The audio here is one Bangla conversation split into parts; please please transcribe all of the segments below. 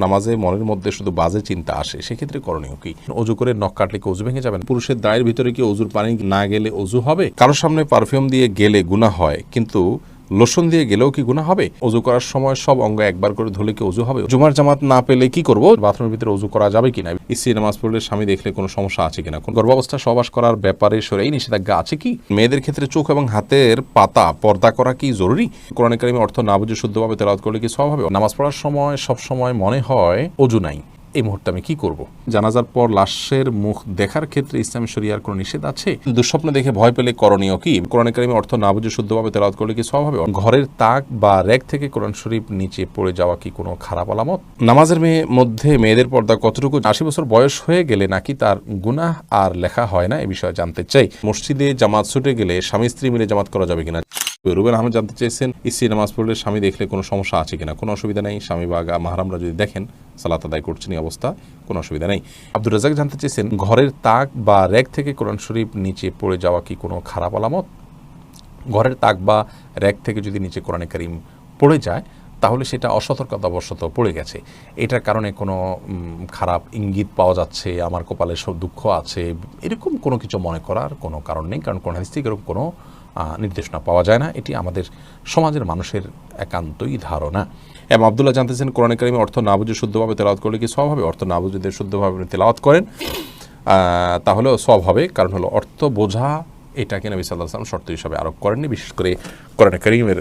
নামাজে মনের মধ্যে শুধু বাজে চিন্তা আসে, সেক্ষেত্রে করণীয় কি? অজু করে নখ কাটলে কি অজু ভেঙে যাবেন? পুরুষের দায়ের ভিতরে কি অজুর পানি না গেলে অজু হবে? কারোর সামনে পারফিউম দিয়ে গেলে গুনাহ হয়, কিন্তু লোশন দিয়ে গেলেও কি গুনাহ হবে? অজু করার সময় সব অঙ্গ একবার করে ধুলে কি অজু হবে? জুমার জামাত না পেলে কি করব? বাথরুমের ভিতরে অজু করা যাবে কিনা? স্ত্রী নামাজ পড়লে স্বামী দেখলে কোনো সমস্যা আছে কিনা? গর্ভাবস্থা সহবাস করার ব্যাপারে শরীয়তে নিষেধাজ্ঞা আছে কি? মেয়েদের ক্ষেত্রে চোখ এবং হাতের পাতা পর্দা করা কি জরুরি? কোরআনে কারিমে অর্থ না বুঝে শুদ্ধভাবে তেলাওয়াত করলে কি সওয়াব হবে? নামাজ পড়ার সময় সব সময় মনে হয় অজু নাই, এই মুহূর্তে আমি কি করব? জানাজার পর লাশের মুখ দেখার ক্ষেত্রে ইসলামী শরিয়ার কোনো নিষেধ আছে? দুঃস্বপ্ন দেখে ভয় পেলে করণীয় কি? কোরআনে কারিমে অর্থ না বুঝে শুদ্ধভাবে তেলাওয়াত করলে কি সওয়াব হবে? ঘরের তাক বা র‍্যাক থেকে কোরআন শরীফ নিচে পড়ে যাওয়া কি কোনো খারাপ আলামত? নামাজের মধ্যে মেয়েদের পর্দা কতটুকু? 80 বছর বয়স হয়ে গেলে নাকি তার গুনাহ আর লেখা হয় না, এ বিষয়ে জানতে চাই। মসজিদে জামাত ছুটে গেলে স্বামী স্ত্রী মিলে জামাত করা যাবে কিনা? রুবেল আহমেদ জানতে চেয়েছেন, স্ত্রী নামাজ পড়লে স্বামী দেখলে কোনো সমস্যা আছে কিনা? কোনো অসুবিধা নেই, স্বামী বা মাহরামরা যদি দেখেন সালাত আদায় করছেন এই অবস্থা, কোনো অসুবিধা নেই। আব্দুর রাজাক জানতে চেয়েছেন, ঘরের তাক বা র‍্যাক থেকে কোরআন শরীফ নিচে পড়ে যাওয়া কি কোনো খারাপ আলামত? ঘরের তাক বা র‍্যাক থেকে যদি নিচে কোরআনে কারিম পড়ে যায়, তাহলে সেটা অসতর্কতাবশত পড়ে গেছে, এটার কারণে কোনো খারাপ ইঙ্গিত পাওয়া যাচ্ছে, আমার কপালে সব দুঃখ আছে, এরকম কোনো কিছু মনে করার কোনো কারণ নেই। কারণ কোরআন হাদিস থেকে এরকম কোনো নির্দেশনা পাওয়া যায় না। এটি আমাদের সমাজের মানুষের একান্তই ধারণা। এবং আব্দুল্লাহ জানতেছেন, কোরআনে কারিমে অর্থ না বুঝে শুদ্ধভাবে তেলাওয়াত করলে কি সওয়াব হবে? অর্থ না বুঝে যদি শুদ্ধভাবে তেলাওয়াত করেন তাহলেও সওয়াব হবে। কারণ হলো অর্থ বোঝা এটাকে নবী সাল্লাল্লাহু আলাইহি ওয়াসাল্লাম শর্ত হিসাবে আরোপ করেননি। বিশেষ করে কোরআনে কারিমের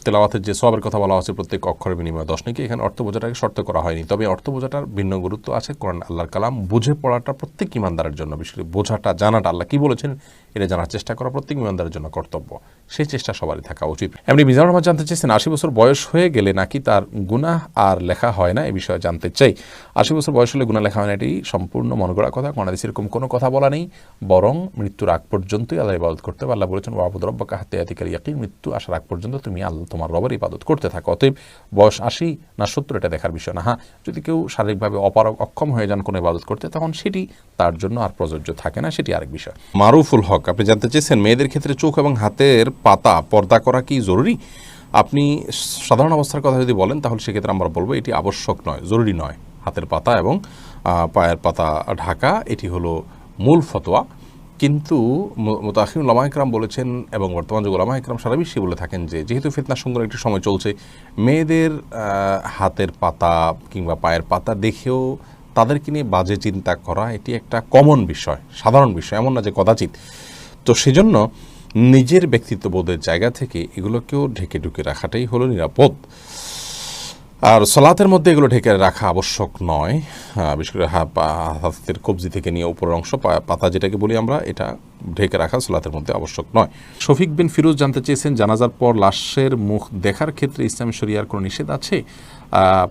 তেলাওয়াতের যে সওয়াবের কথা বলা হচ্ছে প্রত্যেক অক্ষরের বিনিময়ে 10 নাকি, এখানে অর্থ বোঝাটাকে শর্ত করা হয়নি। তবে অর্থ বোঝাটার ভিন্ন গুরুত্ব আছে। কোরআন আল্লাহর কালাম বুঝে পড়াটা প্রত্যেক ইমানদারের জন্য, বিশেষ করে বোঝাটা জানাটা, আল্লাহ কি বলেছেন এটা জানার চেষ্টা করা প্রত্যেক ইমানদারের জন্য কর্তব্য। সেই চেষ্টা সবারই থাকা উচিত। এমনি মিজানুর রহমান জানতে চেয়েছেন, 80 বছর বয়স হয়ে গেলে নাকি তার গুনাহ আর লেখা হয় না, এ বিষয়ে জানতে চাই। 80 বছর বয়স হলে গুনাহ লেখা হয় না, এটি সম্পূর্ণ মন গড়া কথা। কোরআন হাদিসে এরকম কোনো কথা বলা নেই, বরং মৃত্যুর আগ পর্যন্তই আল্লাহর ইবাদত করতে হবে। আল্লাহ বলেছেন, ওয়াবুদ রাব্বাকা হাত্তা ইয়াতিকাল ইয়াকিন, মৃত্যু আসার আগ পর্যন্ত তুমি তোমার রবের ইবাদত করতে থাকো। অতএব বয়স 80 না 70 এটা দেখার বিষয় না। হ্যাঁ, যদি কেউ শারীরিকভাবে অক্ষম হয়ে যান কোনো ইবাদত করতে, তখন সেটি তার জন্য আর প্রযোজ্য থাকে না, সেটি আরেক বিষয়। মারুফুল হক আপনি জানতে চেয়েছেন, মেয়েদের ক্ষেত্রে চোখ এবং হাতের পাতা পর্দা করা কি জরুরি? আপনি সাধারণ অবস্থার কথা যদি বলেন, তাহলে সেক্ষেত্রে আমরা বলবো এটি আবশ্যক নয়, জরুরি নয়। হাতের পাতা এবং পায়ের পাতা ঢাকা এটি হলো মূল ফতোয়া। কিন্তু মুতাআখিরুন উলামা ইকরাম বলেছেন, এবং বর্তমান যুগে উলামা ইকরাম সারা বিশ্বে বলে থাকেন যে, যেহেতু ফিতনা সংকটের একটি সময় চলছে, মেয়েদের হাতের পাতা কিংবা পায়ের পাতা দেখেও তাদেরকে নিয়ে বাজে চিন্তা করা এটি একটা কমন বিষয়, সাধারণ বিষয়, এমন না যে কদাচিৎ। তো সেজন্য নিজের ব্যক্তিত্ববোধের জায়গা থেকে এগুলোকেও ঢেকে ঢুকে রাখাটাই হলো নিরাপদ। আর সালাতের মধ্যে এগুলো ঢেকে রাখা আবশ্যক নয়, বিশেষ করে হাতের কবজি থেকে নিয়ে উপরের অংশ পাতা যেটাকে বলি আমরা, এটা ঢেকে রাখা সালাতের মধ্যে আবশ্যক নয়। শফিক বিন ফিরোজ জানতে চেয়েছেন, জানাজার পর লাশের মুখ দেখার ক্ষেত্রে ইসলামী শরিয়ার কোনো নিষেধ আছে?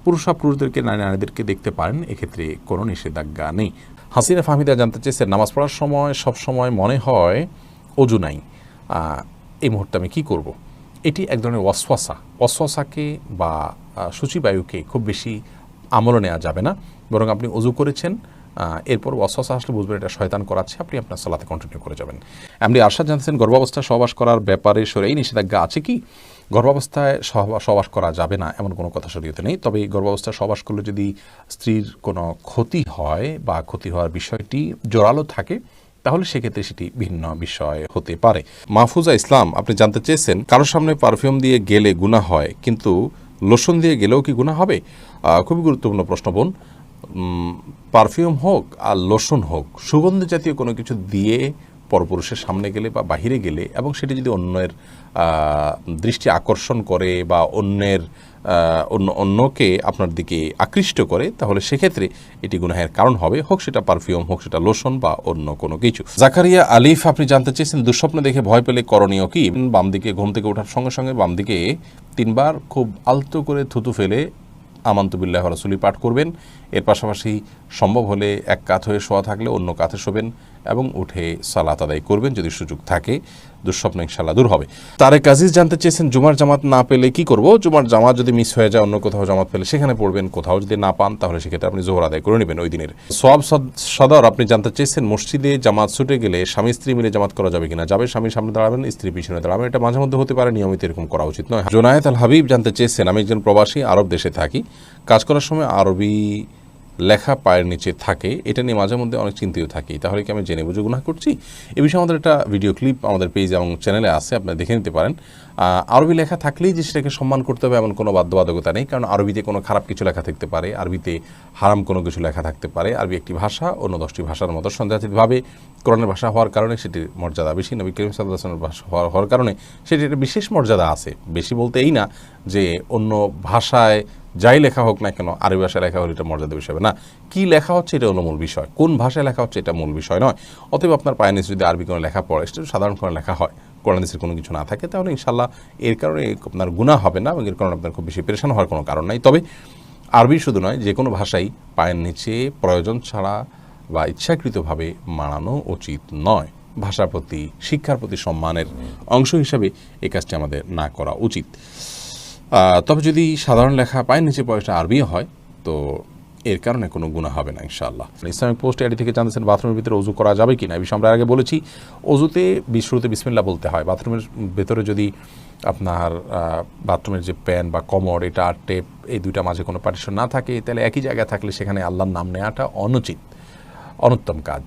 পুরুষরা পুরুষদেরকে, নারীদেরকে দেখতে পারেন, এক্ষেত্রে কোনো নিষেধাজ্ঞা নেই। হাসিনা ফাহমিদা জানতে চেয়েছেন, নামাজ পড়ার সময় সব সময় মনে হয় অজু নাই, এই মুহূর্তে আমি কি করব? এটি এক ধরনের ওয়াসওয়াসাকে বা সূচিবায়ুকে খুব বেশি আমলে নেওয়া যাবে না, বরং আপনি অজু করেছেন, এরপর ওয়াসওয়াসা আসলে বুঝবেন এটা শয়তান করাচ্ছে, আপনি আপনার সালাতে কন্টিনিউ করে যাবেন। এমনি আরশাদ জানতেছেন, গর্ভাবস্থায় সহবাস করার ব্যাপারে শরীয়তে নিষেধাজ্ঞা আছে কি? গর্ভাবস্থায় সহবাস করা যাবে না এমন কোনো কথা শরীয়তে নেই। তবে গর্ভাবস্থায় সহবাস করলে যদি স্ত্রীর কোনো ক্ষতি হয় বা ক্ষতি হওয়ার বিষয়টি জোরালো থাকে, তাহলে সেক্ষেত্রে সেটি ভিন্ন বিষয় হতে পারে। মাহফুজা ইসলাম আপনি জানতে চেয়েছেন, কারোর সামনে পারফিউম দিয়ে গেলে গুনাহ হয়, কিন্তু লোশন দিয়ে গেলেও কি গুনাহ হবে? খুবই গুরুত্বপূর্ণ প্রশ্ন বোন। পারফিউম হোক আর লোশন হোক, সুগন্ধি জাতীয় কোনো কিছু দিয়ে পরপুরুষের সামনে গেলে বা বাহিরে গেলে, এবং সেটি যদি অন্যের দৃষ্টি আকর্ষণ করে বা অন্যকে আপনার দিকে আকৃষ্ট করে, তাহলে সেক্ষেত্রে এটি গুনাহের কারণ হবে, হোক সেটা পারফিউম, হোক সেটা লোশন বা অন্য কোনো কিছু। জাকারিয়া আলিফ আপনি জানতে চেয়েছেন, দুঃস্বপ্ন দেখে ভয় পেলে করণীয় কি? বাম দিকে ঘুম থেকে ওঠার সঙ্গে সঙ্গে বাম দিকে 3 বার খুব আলতো করে থুতু ফেলে আমানতু বিল্লাহি ওয়া রাসূলিহি পাঠ করবেন। এর পাশাপাশি সম্ভব হলে এক কাত হয়ে শোয়া থাকলে অন্য কাতে শোবেন এবং উঠে সালাত আদায় করবেন যদি সুযোগ থাকে। দুঃস্বপ্ন ইনশাআল্লাহ দূর হবে। তারেক আজিজ জানতে চেয়েছেন জুমার জামাত না পেলে কি করব? জুমার জামাত যদি মিস হয়ে যায়, অন্য কোথাও জামাত পেলে সেখানে পড়বেন, কোথাও যদি না পান তাহলে সেক্ষেত্রে আপনি জোহর আদায় করে নেবেন ওই দিনের। সোয়াব সদর আপনি জানতে চেয়েছেন মসজিদে জামাত ছুটে গেলে স্বামী স্ত্রী মিলে জামাত করা যাবে কিনা? যাবে, স্বামীর সামনে দাঁড়াবেন, স্ত্রী পিছনে দাঁড়াবেন, এটা মাঝে মধ্যে হতে পারে, নিয়মিত এরকম করা উচিত নয়। জোনায়েত আল হাবিব জানতে চেয়েছেন আমি একজন প্রবাসী, আরব দেশে থাকি, কাজ করার সময় আরবি লেখা পায়ের নিচে থাকে, এটা নিয়ে মাঝে মধ্যে অনেক চিন্তিত থাকি, তাহলে কি আমি জেনে বুঝে গুনাহ করছি? এ বিষয়ে আমাদের একটা ভিডিও ক্লিপ আমাদের পেজ এবং চ্যানেলে আছে, আপনারা দেখে নিতে পারেন। আরবি লেখা থাকলেই যে সেটাকে সম্মান করতে হবে এমন কোনো বাধ্যবাধকতা নেই, কারণ আরবিতে কোনো খারাপ কিছু লেখা থাকতে পারে, আরবিতে হারাম কোনো কিছু লেখা থাকতে পারে। আরবি একটি ভাষা, অন্য 10টি ভাষার মতো সন্দেহাতীতভাবে কোরআনের ভাষা হওয়ার কারণে সেটির মর্যাদা বেশি, নবী করিম সাল্লাল্লাহু আলাইহি ওয়াসাল্লামের ভাষা হওয়ার কারণে সেটির বিশেষ মর্যাদা আছে। বেশি বলতে এই না যে অন্য ভাষায় যাই লেখা হোক না কেন আরবি ভাষায় লেখা হলে এটা মর্যাদা বেশি হবে না, কী লেখা হচ্ছে এটা হলো মূল বিষয়, কোন ভাষায় লেখা হচ্ছে এটা মূল বিষয় নয়। অতএব আপনার পায়ের নিচে যদি আরবি কোনো লেখা পড়ে, সেটা সাধারণ কোনো লেখা হয়, কোরআন হাদিসের কোনো কিছু না থাকে, তাহলে ইনশাআল্লাহ এর কারণে আপনার গুনাহ হবে না এবং এর কারণে আপনার খুব বেশি পেরেশান হওয়ার কোনো কারণ নাই। তবে আরবি শুধু নয়, যে কোনো ভাষাই পায়ের নিচে প্রয়োজন ছাড়া বা ইচ্ছাকৃতভাবে মানানো উচিত নয়। ভাষার প্রতি, শিক্ষার প্রতি সম্মানের অংশ হিসাবে এই কাজটি আমাদের না করা উচিত। তবে যদি সাধারণ লেখা পায়ের নিচে পয়সা আরবি হয় তো এর কারণে কোনো গুনাহ হবে না ইনশাআল্লাহ। ইসলামিক পোস্ট এডি থেকে জানতেছেন বাথরুমের ভিতরে ওযু করা যাবে কি না? এই বিষয়ে আমরা আগে বলেছি, ওযুতে শুরুতে বিসমিল্লাহ বলতে হয়। বাথরুমের ভেতরে যদি আপনার বাথরুমের যে প্যান বা কমোড, এটা আর টেপ, এই দুইটা মাঝে কোনো পার্টিশন না থাকে, তাহলে একই জায়গায় থাকলে সেখানে আল্লাহর নাম নেওয়াটা অনুচিত, অনুত্তম কাজ,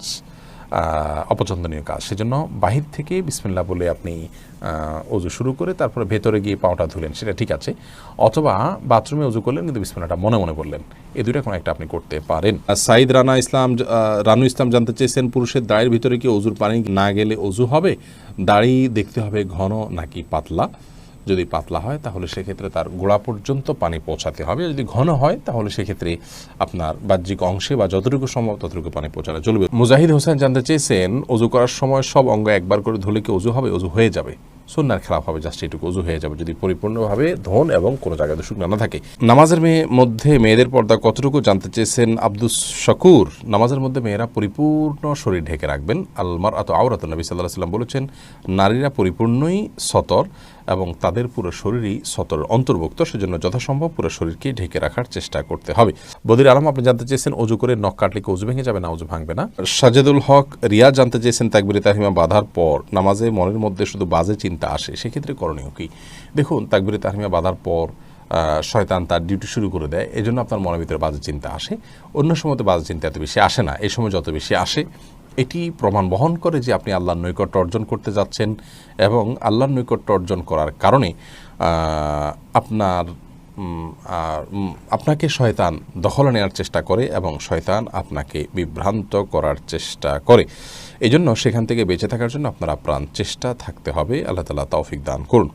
অপছন্দনীয় কাজ। সেজন্য বাহির থেকে বিসমিল্লাহ বলে আপনি ওযু শুরু করে তারপরে ভেতরে গিয়ে পাওটা ধুলেন, সেটা ঠিক আছে। অথবা বাথরুমে ওযু করলেন কিন্তু বিসমিল্লাহটা মনে মনে বললেন, এই দুইটা কোনো একটা আপনি করতে পারেন। সাইদ রানু ইসলাম জানতে চেয়েছেন পুরুষের দাড়ির ভিতরে কি ওযুর পানি না গেলে ওযু হবে? দাড়ি দেখতে হবে ঘন নাকি পাতলা। যদি পাতলা হয় তাহলে সেক্ষেত্রে তার গোড়া পর্যন্ত পানি পৌঁছাতে হবে, যদি ঘন হয় তাহলে সেক্ষেত্রে আপনার বাহ্যিক অংশে বা যতটুকু সম্ভব ততটুকু পানি পৌঁছালে চলবে। মুজাহিদ হোসেন জানতে চেয়েছেন ওযু করার সময় সব অঙ্গ একবার করে ধুলে কি ওযু হবে? ওযু হয়ে যাবে, সুন্নাহর খেলাফ হবে, জাস্ট এইটুকু ওযু হয়ে যাবে যদি পরিপূর্ণভাবে ধোন এবং কোনো জায়গায় শুকনো না থাকে। নামাজের মধ্যে মেয়েদের পর্দা কতটুকু জানতে চেয়েছেন আব্দুস শাকুর। নামাজের মধ্যে মেয়েরা পরিপূর্ণ শরীর ঢেকে রাখবেন। আল মারআতু আওরাতুন, নবী সাল্লাল্লাহু আলাইহি ওয়াসাল্লাম বলেছেন নারীরা পরিপূর্ণই সতর এবং তাদের পুরো শরীরই সতরের অন্তর্ভুক্ত, সেজন্য যথাসম্ভব পুরো শরীরকে ঢেকে রাখার চেষ্টা করতে হবে। বদির আলম আপনি জানতে চেয়েছেন ওযু করে নখ কাটলে কি ওযু ভেঙে যাবে? না, ওযু ভাঙবে না। সাজেদুল হক রিয়া জানতে চেয়েছেন তাকবীরে তাহরিমা বাঁধার পর নামাজে মনের মধ্যে শুধু বাজে চিন্তা আসে, সেক্ষেত্রে করণীয় কি? দেখুন, তাকবীরে তাহরিমা বাঁধার পর শয়তান তার ডিউটি শুরু করে দেয়, এই জন্য আপনার মনের ভিতরে বাজে চিন্তা আসে। অন্য সময় তো বাজে চিন্তা এত বেশি আসে না, এই সময় যত বেশি আসে এটি প্রমাণ বহন করে যে আপনি আল্লাহর নৈকট্য অর্জন করতে যাচ্ছেন এবং আল্লাহর নৈকট্য অর্জন করার কারণে আপনাকে শয়তান দখলে নেওয়ার চেষ্টা করে এবং শয়তান আপনাকে বিভ্রান্ত করার চেষ্টা করে। এই জন্য সেখান থেকে বেঁচে থাকার জন্য আপনার আপ্রাণ চেষ্টা থাকতে হবে। আল্লাহ তাআলা তৌফিক দান করুন।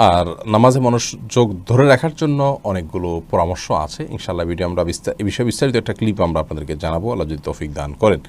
আর নামাজে মনোযোগ ধরে রাখার জন্য অনেকগুলো পরামর্শ আছে, ইনশাআল্লাহ ভিডিও আমরা এই বিষয়ে বিস্তারিত একটা ক্লিপ আমরা আপনাদেরকে জানাবো, আল্লাহ যদি তৌফিক দান করেন।